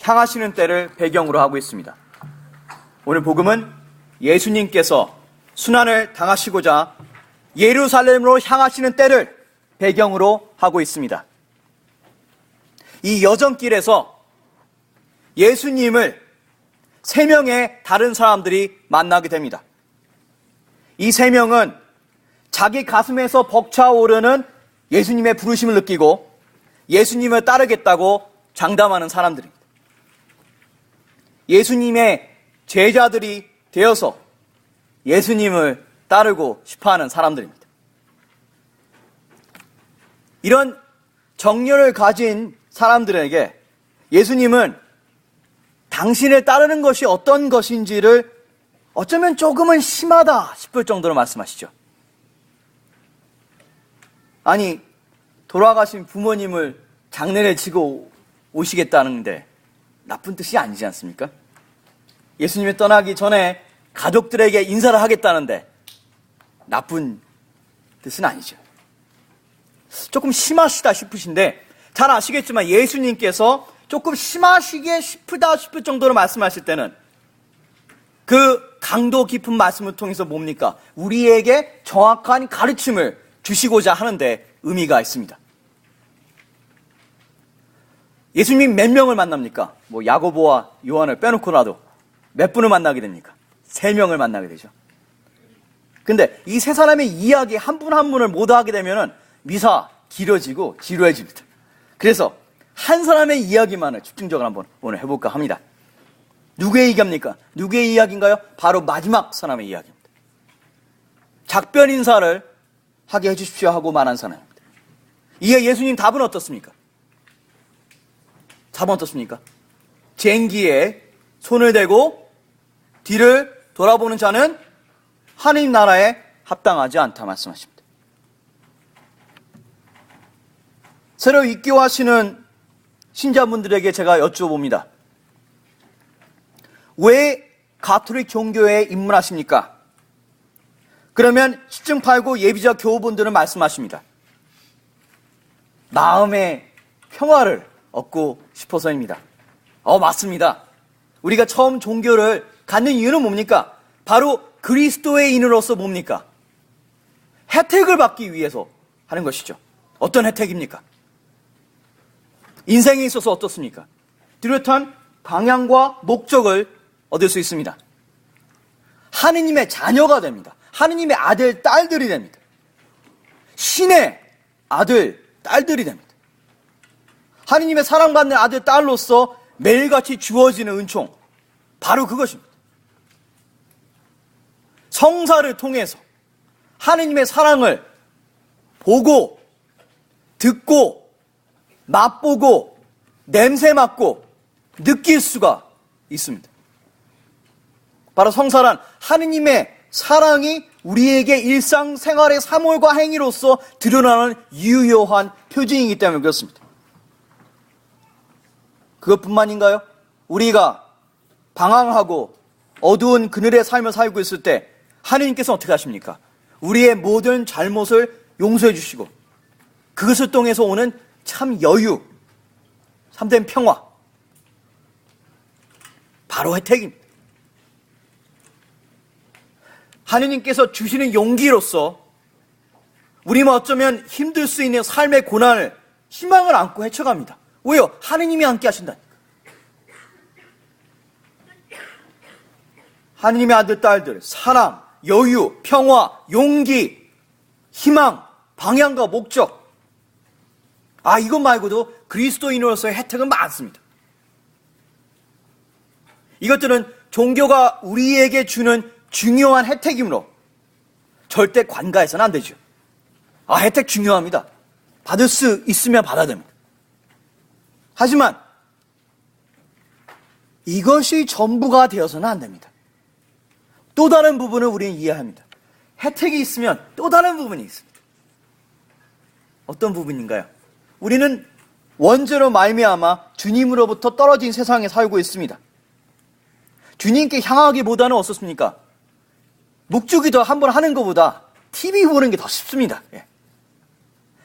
향하시는 때를 배경으로 하고 있습니다. 오늘 복음은 예수님께서 순환을 당하시고자 예루살렘으로 향하시는 때를 배경으로 하고 있습니다. 이 여정길에서 예수님을 3명의 다른 사람들이 만나게 됩니다. 이 3명은 자기 가슴에서 벅차오르는 예수님의 부르심을 느끼고 예수님을 따르겠다고 장담하는 사람들입니다. 예수님의 제자들이 되어서 예수님을 따르고 싶어하는 사람들입니다. 이런 정열을 가진 사람들에게 예수님은 당신을 따르는 것이 어떤 것인지를 어쩌면 조금은 심하다 싶을 정도로 말씀하시죠. 아니, 돌아가신 부모님을 장례를 치고 오시겠다는데 나쁜 뜻이 아니지 않습니까? 예수님이 떠나기 전에 가족들에게 인사를 하겠다는데 나쁜 뜻은 아니죠. 조금 심하시다 싶으신데 잘 아시겠지만 예수님께서 조금 심하시게 싶다 싶을 정도로 말씀하실 때는 그 강도 깊은 말씀을 통해서 뭡니까? 우리에게 정확한 가르침을 주시고자 하는데 의미가 있습니다. 예수님 몇 명을 만납니까? 야고보와 요한을 빼놓고라도 몇 분을 만나게 됩니까? 3명을 만나게 되죠. 근데 이 3사람의 이야기 한 분 한 분을 모두 하게 되면은 미사 길어지고 지루해집니다. 그래서 한 사람의 이야기만을 집중적으로 한번 오늘 해볼까 합니다. 누구의 이야기입니까? 누구의 이야기인가요? 바로 마지막 사람의 이야기입니다. 작별 인사를 하게 해주십시오 하고 말한 사람입니다. 이에 예수님 답은 어떻습니까? 답은 어떻습니까? 쟁기에 손을 대고 뒤를 돌아보는 자는 하느님 나라에 합당하지 않다 말씀하십니다. 새로 입교하시는 신자분들에게 제가 여쭤봅니다. 왜 가톨릭 종교에 입문하십니까? 그러면 10중 8구 예비자 교우분들은 말씀하십니다. 마음의 평화를 얻고 싶어서입니다. 맞습니다. 우리가 처음 종교를 갖는 이유는 뭡니까? 바로 그리스도의인으로서 뭡니까? 혜택을 받기 위해서 하는 것이죠. 어떤 혜택입니까? 인생에 있어서 어떻습니까? 뚜렷한 방향과 목적을 얻을 수 있습니다. 하느님의 자녀가 됩니다. 하느님의 아들, 딸들이 됩니다. 신의 아들, 딸들이 됩니다. 하느님의 사랑받는 아들, 딸로서 매일같이 주어지는 은총, 바로 그것입니다. 성사를 통해서 하느님의 사랑을 보고, 듣고, 맛보고, 냄새 맡고, 느낄 수가 있습니다. 바로 성사란 하느님의 사랑이 우리에게 일상생활의 사물과 행위로서 드러나는 유효한 표징이기 때문에 그렇습니다. 그것뿐만인가요? 우리가 방황하고 어두운 그늘의 삶을 살고 있을 때 하느님께서 어떻게 하십니까? 우리의 모든 잘못을 용서해 주시고 그것을 통해서 오는 참 여유, 참된 평화, 바로 혜택입니다. 하느님께서 주시는 용기로서 우리는 어쩌면 힘들 수 있는 삶의 고난을 희망을 안고 헤쳐갑니다. 왜요? 하느님이 함께 하신다니까. 하느님의 아들, 딸들, 사랑, 여유, 평화, 용기, 희망, 방향과 목적. 이것 말고도 그리스도인으로서의 혜택은 많습니다. 이것들은 종교가 우리에게 주는 중요한 혜택이므로 절대 관가해서는 안 되죠. 혜택 중요합니다. 받을 수 있으면 받아야 됩니다. 하지만 이것이 전부가 되어서는 안 됩니다. 또 다른 부분을 우리는 이해합니다. 혜택이 있으면 또 다른 부분이 있습니다. 어떤 부분인가요? 우리는 원죄로 말미암아 주님으로부터 떨어진 세상에 살고 있습니다. 주님께 향하기보다는 어떻습니까? 묵주기도 한번 하는 것보다 TV 보는 게 더 쉽습니다.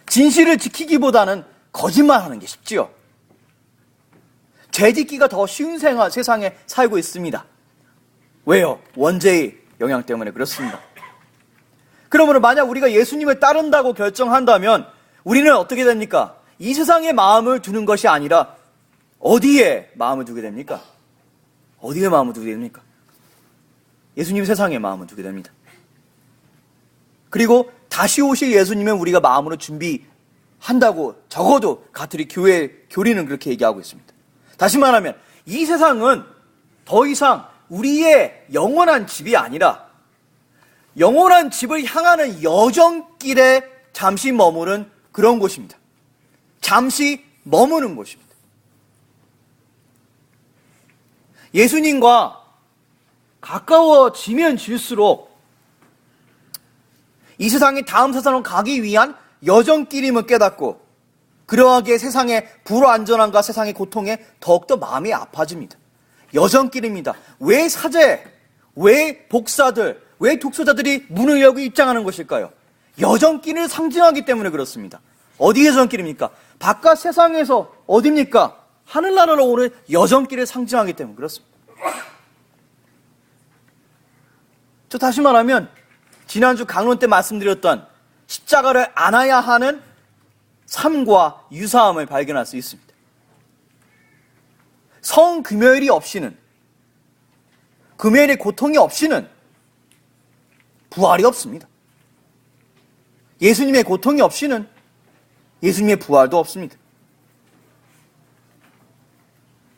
진실을 지키기보다는 거짓말하는 게 쉽지요. 죄짓기가 더 쉬운 세상에 살고 있습니다. 왜요? 원죄의 영향 때문에 그렇습니다. 그러므로 만약 우리가 예수님을 따른다고 결정한다면 우리는 어떻게 됩니까? 이 세상에 마음을 두는 것이 아니라 어디에 마음을 두게 됩니까? 어디에 마음을 두게 됩니까? 예수님 세상에 마음을 두게 됩니다. 그리고 다시 오실 예수님은 우리가 마음으로 준비한다고 적어도 가톨릭 교회 교리는 그렇게 얘기하고 있습니다. 다시 말하면 이 세상은 더 이상 우리의 영원한 집이 아니라 영원한 집을 향하는 여정길에 잠시 머무는 그런 곳입니다. 잠시 머무는 곳입니다. 예수님과 가까워지면 질수록 이 세상이 다음 세상으로 가기 위한 여정길임을 깨닫고 그러하기에 세상의 불안전함과 세상의 고통에 더욱더 마음이 아파집니다. 여정길입니다. 왜 사제, 왜 복사들, 왜 독서자들이 문을 열고 입장하는 것일까요? 여정길을 상징하기 때문에 그렇습니다. 어디 여정길입니까? 바깥 세상에서 어디입니까? 하늘나라로 오는 여정길을 상징하기 때문에 그렇습니다. 저 다시 말하면 지난주 강론 때 말씀드렸던 십자가를 안아야 하는 삶과 유사함을 발견할 수 있습니다. 성금요일이 없이는, 금요일의 고통이 없이는 부활이 없습니다. 예수님의 고통이 없이는 예수님의 부활도 없습니다.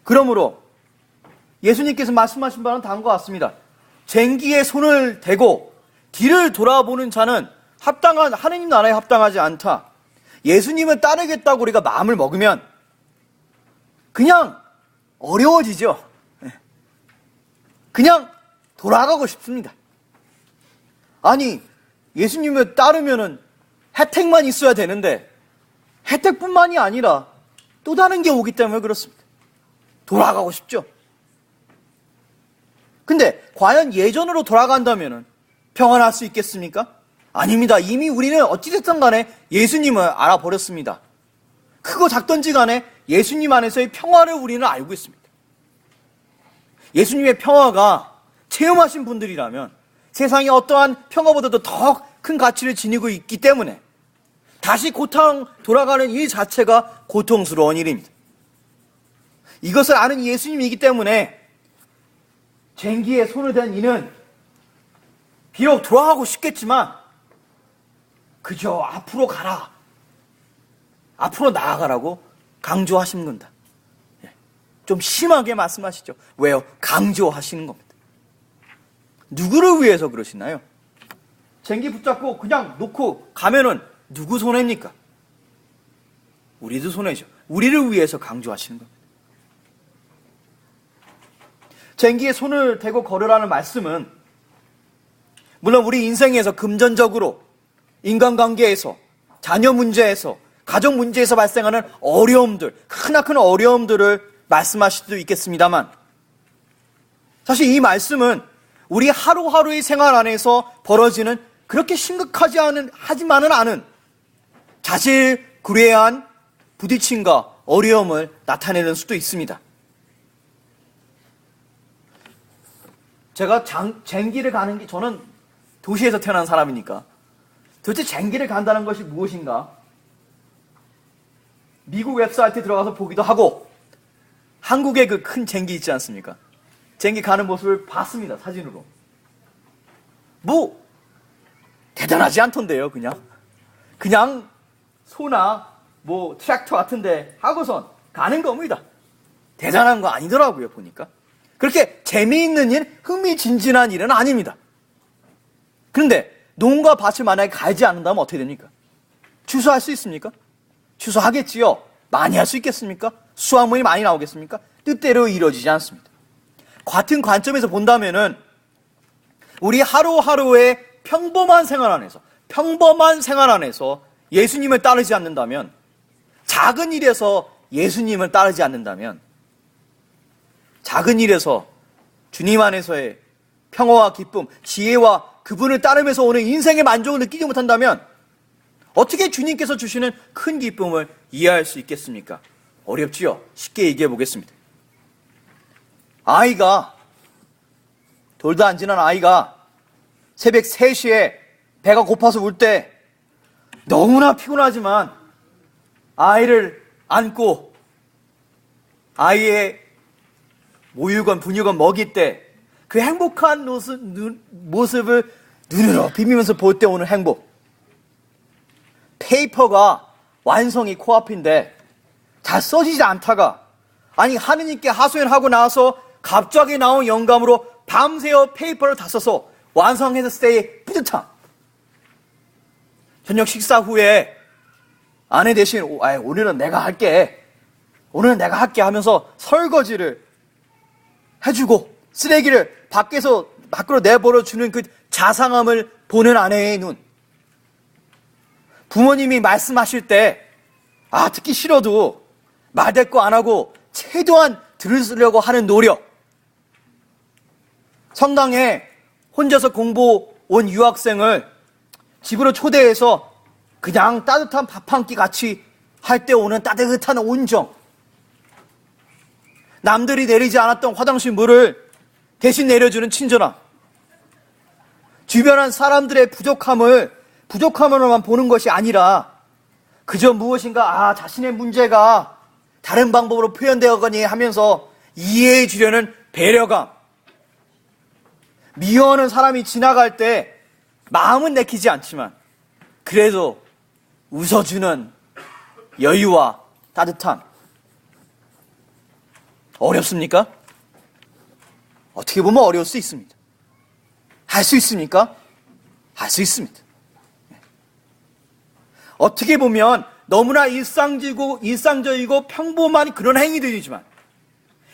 그러므로 예수님께서 말씀하신 바는 다음과 같습니다. 쟁기에 손을 대고 뒤를 돌아보는 자는 하느님 나라에 합당하지 않다. 예수님을 따르겠다고 우리가 마음을 먹으면 그냥 어려워지죠. 그냥 돌아가고 싶습니다. 아니, 예수님을 따르면은 혜택만 있어야 되는데 혜택뿐만이 아니라 또 다른 게 오기 때문에 그렇습니다. 돌아가고 싶죠. 근데 과연 예전으로 돌아간다면은 평안할 수 있겠습니까? 아닙니다. 이미 우리는 어찌됐든 간에 예수님을 알아버렸습니다. 크고 작던지 간에 예수님 안에서의 평화를 우리는 알고 있습니다. 예수님의 평화가 체험하신 분들이라면 세상에 어떠한 평화보다도 더 큰 가치를 지니고 있기 때문에 다시 고통 돌아가는 일 자체가 고통스러운 일입니다. 이것을 아는 예수님이기 때문에 쟁기에 손을 댄 이는 비록 돌아가고 싶겠지만 그저 앞으로 가라, 앞으로 나아가라고 강조하시는 겁니다. 좀 심하게 말씀하시죠. 왜요? 강조하시는 겁니다. 누구를 위해서 그러시나요? 쟁기 붙잡고 그냥 놓고 가면은 누구 손해입니까? 우리도 손해죠. 우리를 위해서 강조하시는 겁니다. 쟁기에 손을 대고 걸으라는 말씀은 물론 우리 인생에서 금전적으로, 인간관계에서, 자녀 문제에서, 가족 문제에서 발생하는 어려움들, 크나큰 어려움들을 말씀하실 수도 있겠습니다만 사실 이 말씀은 우리 하루하루의 생활 안에서 벌어지는 그렇게 하지만은 않은 자질구레한 부딪힘과 어려움을 나타내는 수도 있습니다. 제가 쟁기를 가는 게, 저는 도시에서 태어난 사람이니까 도대체 쟁기를 간다는 것이 무엇인가? 미국 웹사이트에 들어가서 보기도 하고 한국에 그 큰 쟁기 있지 않습니까? 쟁기 가는 모습을 봤습니다. 사진으로. 뭐 대단하지 않던데요. 그냥 소나 뭐 트랙터 같은데 하고선 가는 겁니다. 대단한 거 아니더라고요. 보니까 그렇게 재미있는 일, 흥미진진한 일은 아닙니다. 그런데 농가 밭을 만약에 갈지 않는다면 어떻게 됩니까? 추수할 수 있습니까? 추수하겠지요. 많이 할 수 있겠습니까? 수확물이 많이 나오겠습니까? 뜻대로 이루어지지 않습니다. 같은 관점에서 본다면은 우리 하루하루의 평범한 생활 안에서 예수님을 따르지 않는다면, 작은 일에서 예수님을 따르지 않는다면, 작은 일에서 주님 안에서의 평화와 기쁨, 지혜와 그분을 따르면서 오는 인생의 만족을 느끼지 못한다면 어떻게 주님께서 주시는 큰 기쁨을 이해할 수 있겠습니까? 어렵지요. 쉽게 얘기해 보겠습니다. 아이가, 돌도 안 지난 아이가 새벽 3시에 배가 고파서 울 때 너무나 피곤하지만 아이를 안고 아이의 모유건 분유건 먹일 때 그 행복한 모습을 눈으로 비비면서 볼 때 오는 행복. 페이퍼가 완성이 코앞인데 잘 써지지 않다가, 아니 하느님께 하소연하고 나서 갑자기 나온 영감으로 밤새워 페이퍼를 다 써서 완성했을 때의 뿌듯함. 저녁 식사 후에 아내 대신 오늘은 내가 할게 하면서 설거지를 해주고 쓰레기를 밖으로 내버려주는 그 자상함을 보는 아내의 눈. 부모님이 말씀하실 때 듣기 싫어도 말대꾸 안 하고 최대한 들으려고 하는 노력. 성당에 혼자서 공부 온 유학생을 집으로 초대해서 그냥 따뜻한 밥 한 끼 같이 할 때 오는 따뜻한 온정. 남들이 내리지 않았던 화장실 물을 대신 내려주는 친절함. 주변한 사람들의 부족함으로만 보는 것이 아니라 그저 무엇인가 자신의 문제가 다른 방법으로 표현되었거니 하면서 이해해 주려는 배려감. 미워하는 사람이 지나갈 때 마음은 내키지 않지만 그래도 웃어주는 여유와 따뜻함. 어렵습니까? 어떻게 보면 어려울 수 있습니다. 할 수 있습니까? 할 수 있습니다. 어떻게 보면 너무나 일상적이고 평범한 그런 행위들이지만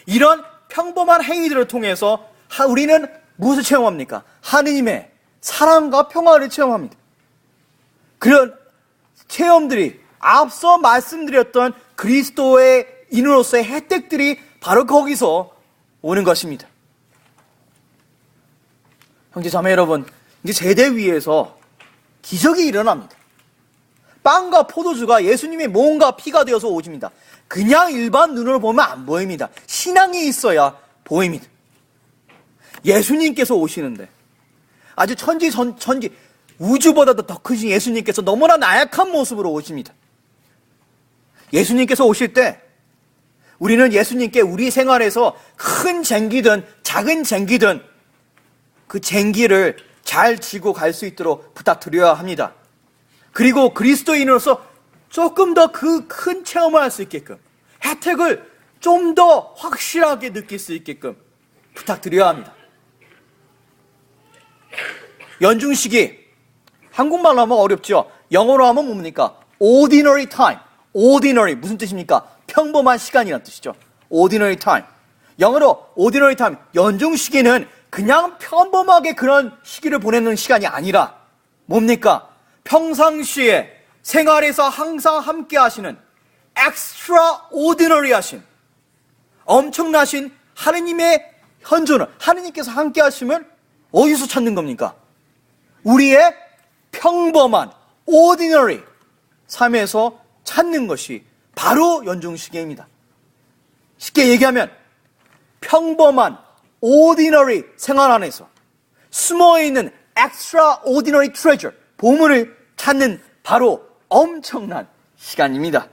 이런 평범한 행위들을 통해서 우리는 무엇을 체험합니까? 하느님의 사랑과 평화를 체험합니다. 그런 체험들이 앞서 말씀드렸던 그리스도의 인으로서의 혜택들이 바로 거기서 오는 것입니다. 형제 자매 여러분, 이제 제대 위에서 기적이 일어납니다. 빵과 포도주가 예수님의 몸과 피가 되어서 오집니다. 그냥 일반 눈으로 보면 안 보입니다. 신앙이 있어야 보입니다. 예수님께서 오시는데 아주 천지 우주보다도 더 크신 예수님께서 너무나 나약한 모습으로 오십니다. 예수님께서 오실 때 우리는 예수님께 우리 생활에서 큰 쟁기든 작은 쟁기든 그 쟁기를 잘 지고 갈 수 있도록 부탁드려야 합니다. 그리고 그리스도인으로서 조금 더 그 큰 체험을 할 수 있게끔, 혜택을 좀 더 확실하게 느낄 수 있게끔 부탁드려야 합니다. 연중식이 한국말로 하면 어렵죠. 영어로 하면 뭡니까? ordinary time. ordinary 무슨 뜻입니까? 평범한 시간이라는 뜻이죠. ordinary time. 영어로 ordinary time. 연중시기는 그냥 평범하게 그런 시기를 보내는 시간이 아니라 뭡니까? 평상시에 생활에서 항상 함께 하시는 extraordinary 하신 엄청나신 하느님의 현존을, 하느님께서 함께 하심을 어디서 찾는 겁니까? 우리의 평범한 ordinary 삶에서 찾는 것이 바로 연중시계입니다. 쉽게 얘기하면 평범한 ordinary 생활 안에서 숨어있는 extraordinary treasure, 보물을 찾는 바로 엄청난 시간입니다.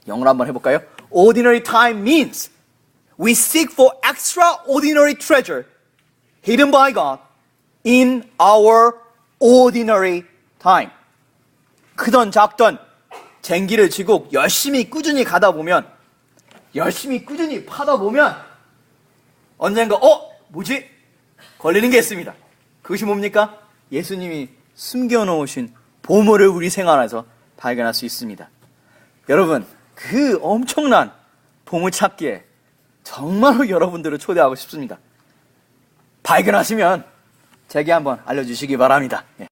영어로 한번 해볼까요? Ordinary time means we seek for extraordinary treasure hidden by God in our ordinary time. 크던 작던 쟁기를 지고 열심히 꾸준히 가다 보면, 열심히 꾸준히 파다 보면 언젠가 뭐지? 걸리는 게 있습니다. 그것이 뭡니까? 예수님이 숨겨놓으신 보물을 우리 생활에서 발견할 수 있습니다. 여러분, 그 엄청난 보물 찾기에 정말로 여러분들을 초대하고 싶습니다. 발견하시면 제게 한번 알려주시기 바랍니다.